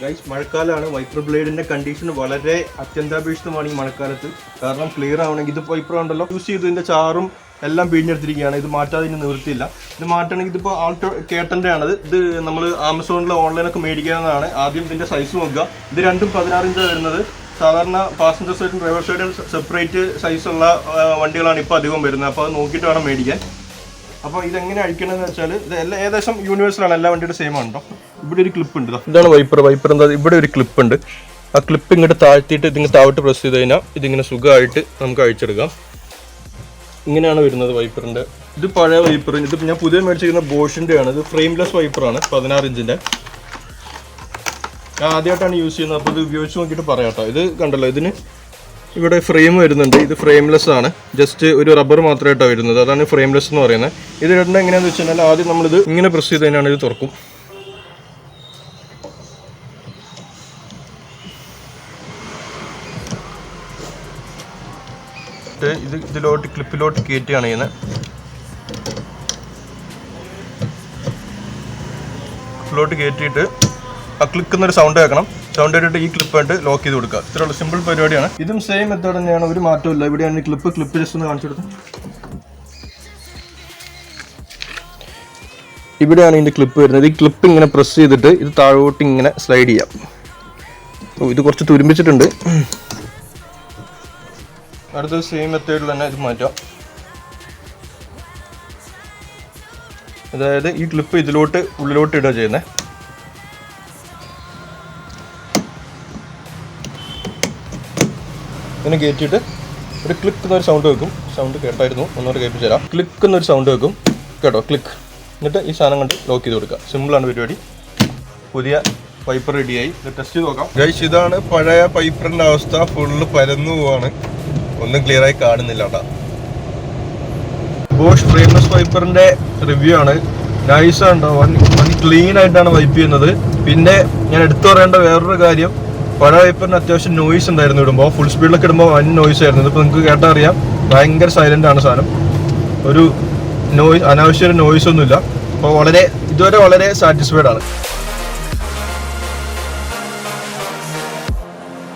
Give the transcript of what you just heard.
Guys, മഴക്കാലമാണ്. Wiper ബ്ലേഡിന്റെ condition വളരെ അത്യന്താപേക്ഷിതമാണ് ഈ മഴക്കാലത്ത്. കാരണം ക്ലിയർ ആവണമെങ്കിൽ ഇത് വൈപ്പർ ഉണ്ടല്ലോ, യൂസ് ചെയ്ത് ഇതിന്റെ ചാറും എല്ലാം പിഴിഞ്ഞെടുത്തിരിക്കുകയാണ്. ഇത് മാറ്റാതെ ഇതിന് നിവൃത്തിയില്ല. ഇത് മാറ്റണമെങ്കിൽ ഇതിപ്പോൾ ആൾട്ടോ കേട്ടൻ്റെ ആണത്. ഇത് നമ്മൾ ആമസോണിൽ ഓൺലൈനൊക്കെ മേടിക്കാവുന്നതാണ്. ആദ്യം ഇതിന്റെ സൈസ് നോക്കുക. ഇത് രണ്ടും 16 ഇഞ്ച് വരുന്നത്. സാധാരണ പാസഞ്ചർ സൈഡും ഡ്രൈവർ സൈഡും സെപ്പറേറ്റ് സൈസുള്ള വണ്ടികളാണ് ഇപ്പോൾ അധികം വരുന്നത്. അപ്പോൾ അത് നോക്കിയിട്ട് വേണം മേടിക്കാൻ. അപ്പോൾ ഇതെങ്ങനെ അഴിക്കണമെന്ന് വെച്ചാൽ ഇത് എല്ലാം ഏകദേശം യൂണിവേഴ്സലാണ്, എല്ലാ വണ്ടിയുടെ സെയിം ആണോ. ഇവിടെ ഒരു ക്ലിപ്പ് ഉണ്ട്. ഇതാണ് വൈപ്പർ എന്താ, ഇവിടെ ഒരു ക്ലിപ്പ് ഉണ്ട്. ആ ക്ലിപ്പ് ഇങ്ങോട്ട് താഴ്ത്തിയിട്ട് ഇതിങ്ങനെ താഴോട്ട് പ്രസ് ചെയ്ത് കഴിഞ്ഞാൽ ഇതിങ്ങനെ സുഖമായിട്ട് നമുക്ക് അഴിച്ചെടുക്കാം. ഇങ്ങനെയാണ് വരുന്നത് വൈപ്പറിൻ്റെ. ഇത് പഴയ വൈപ്പർ. ഇത് ഞാൻ പുതിയ മേടിച്ചിരിക്കുന്ന ബോഷിൻ്റെ ആണ്. ഇത് ഫ്രെയിംലെസ് വൈപ്പറാണ്, 16 ഇഞ്ചിൻ്റെ. ഞാൻ ആദ്യമായിട്ടാണ് യൂസ് ചെയ്യുന്നത്. അപ്പോൾ ഇത് ഉപയോഗിച്ച് നോക്കിയിട്ട് പറയാം കേട്ടോ. ഇത് കണ്ടല്ലോ, ഇതിന് ഇവിടെ ഫ്രെയിം വരുന്നുണ്ട്. ഇത് ഫ്രെയിംലെസ് ആണ്, ജസ്റ്റ് ഒരു റബ്ബർ മാത്രമായിട്ടാണ് വരുന്നത്. അതാണ് ഫ്രെയിംലെസ് എന്ന് പറയുന്നത്. ഇത് ഇടേണ്ടത് എങ്ങനെയാണെന്ന് വെച്ച് കഴിഞ്ഞാൽ ആദ്യം നമ്മളിത് ഇങ്ങനെ പ്രസ് ചെയ്ത് കഴിഞ്ഞാൽ ഇത് തുറക്കും. ഇത് ഇതിലോട്ട് ക്ലിപ്പിലോട്ട് കയറ്റുകയാണ് ചെയ്യുന്നത്. ക്ലിപ്പിലോട്ട് കയറ്റിയിട്ട് ആ ക്ലിക്ക് എന്നൊരു സൗണ്ട് കേൾക്കണം. സൗണ്ട് കേട്ടിട്ട് ഈ ക്ലിപ്പ് ആയിട്ട് ലോക്ക് ചെയ്ത് കൊടുക്കുക. ഇത്രയുള്ള സിമ്പിൾ പരിപാടിയാണ്. ഇതും സെയിം മെത്തേഡ് തന്നെയാണ്, ഒരു മാറ്റമില്ല. ഇവിടെയാണ് ക്ലിപ്പ് ജസ്റ്റ് ഒന്ന് കാണിച്ചു കൊടുത്തത്. ഇവിടെയാണ് ഇതിൻ്റെ ക്ലിപ്പ് വരുന്നത്. ഈ ക്ലിപ്പ് ഇങ്ങനെ പ്രസ് ചെയ്തിട്ട് ഇത് താഴോട്ട് ഇങ്ങനെ സ്ലൈഡ് ചെയ്യാം. ഇത് കുറച്ച് തുരുമ്പിച്ചിട്ടുണ്ട്. അടുത്ത സെയിം മെത്തേഡിൽ തന്നെ ഇത് മാറ്റാം. അതായത് ഈ ക്ലിപ്പ് ഇതിലോട്ട് ഉള്ളിലോട്ട് ഇടുക ചെയ്യുന്നത്. ഇങ്ങനെ കയറ്റിയിട്ട് ഒരു ക്ലിക്ക് എന്നൊരു സൗണ്ട് വെക്കും. സൗണ്ട് കേട്ടായിരുന്നു, ഒന്നുകൂടെ കേൾപ്പിച്ചു തരാം. ക്ലിക്ക് എന്നൊരു സൗണ്ട് വെക്കും കേട്ടോ, ക്ലിക്ക്. എന്നിട്ട് ഈ സാധനം കൊണ്ട് ലോക്ക് ചെയ്ത് കൊടുക്കുക. സിമ്പിളാണ് പരിപാടി. പുതിയ പൈപ്പർ റെഡിയായി. ഇത് ടെസ്റ്റ് ചെയ്ത് നോക്കാം. ഗൈസ്, ഇതാണ് പഴയ പൈപ്പറിൻ്റെ അവസ്ഥ. ഫുള്ള് പരന്നു പോവാണ്, ഒന്നും ക്ലിയറായി കാണുന്നില്ല കേട്ടോ. ബോഷ് ഫ്രെയിംലെസ് വൈപ്പറിൻ്റെ റിവ്യൂ ആണ്. നൈസാണ്, വൺ ക്ലീൻ ആയിട്ടാണ് വൈപ്പ് ചെയ്യുന്നത്. പിന്നെ ഞാൻ എടുത്തു പറയേണ്ട വേറൊരു കാര്യം, പഴയ വൈപ്പറിന് അത്യാവശ്യം നോയ്സ് ഉണ്ടായിരുന്നു. ഇടുമ്പോൾ ഫുൾ സ്പീഡിലൊക്കെ ഇടുമ്പോൾ വൻ നോയ്സ് ആയിരുന്നു. ഇതിപ്പോൾ നിങ്ങൾക്ക് കേട്ടാൽ അറിയാം, ഭയങ്കര സൈലൻ്റ് ആണ് സാധനം. ഒരു അനാവശ്യ നോയ്സ് ഒന്നുമില്ല. അപ്പോൾ ഇതുവരെ വളരെ സാറ്റിസ്ഫൈഡ് ആണ്.